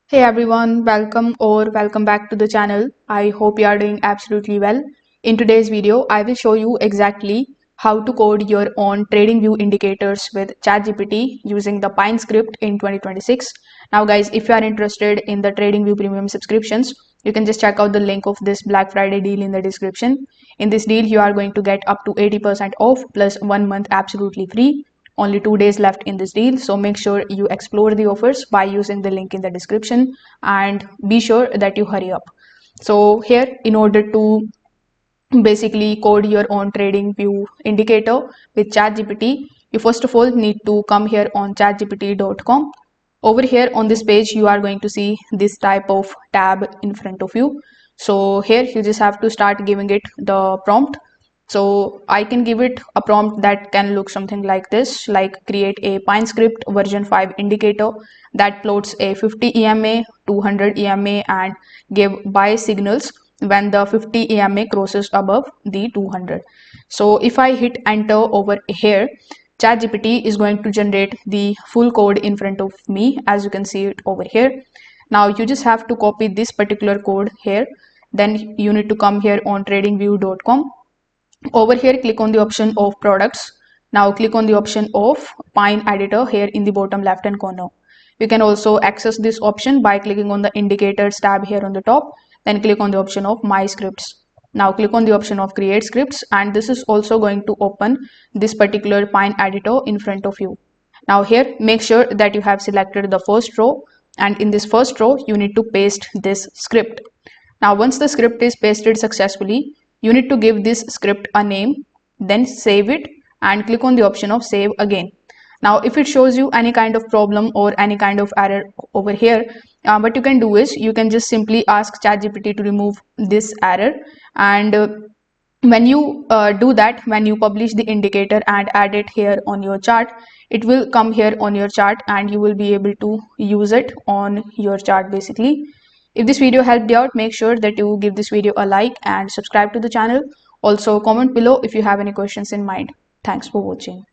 Hey everyone, welcome back to the channel. I hope you are doing absolutely well. In today's video, I will show you exactly how to code your own TradingView indicators with ChatGPT using the pinescript in 2026. Now guys, if you are interested in the TradingView premium subscriptions, you can just check out the link of this Black Friday deal in the description. In this deal, you are going to get up to 80% off plus 1 month absolutely free. Only 2 days left in this deal, so make sure you explore the offers by using the link in the description and be sure that you hurry up. So here, in order to basically code your own trading view indicator with ChatGPT, you first of all need to come here on chatgpt.com. Over here on this page, you are going to see this type of tab in front of you. So here you just have to start giving it the prompt. So I can give it a prompt that can look something like this, like create a pinescript version 5 indicator that plots a 50 EMA, 200 EMA and give buy signals when the 50 EMA crosses above the 200. So if I hit enter over here, ChatGPT is going to generate the full code in front of me, as you can see it over here. Now you just have to copy this particular code here. Then you need to come here on tradingview.com. Over here, click on the option of products. Now click on the option of Pine editor here in the bottom left hand corner. You can also access this option by clicking on the indicators tab here on the top. Then click on the option of my scripts. Now click on the option of create scripts, and this is also going to open this particular Pine editor in front of you. Now here, make sure that you have selected the first row, and in this first row you need to paste this script. Now once the script is pasted successfully, you need to give this script a name, then save it and click on the option of save again. Now if it shows you any kind of problem or any kind of error over here, what you can do is you can just simply ask ChatGPT to remove this error, and when you do that, when you publish the indicator and add it here on your chart, it will come here on your chart and you will be able to use it on your chart basically. If this video helped you out, make sure that you give this video a like and subscribe to the channel. Also comment below if you have any questions in mind. Thanks for watching.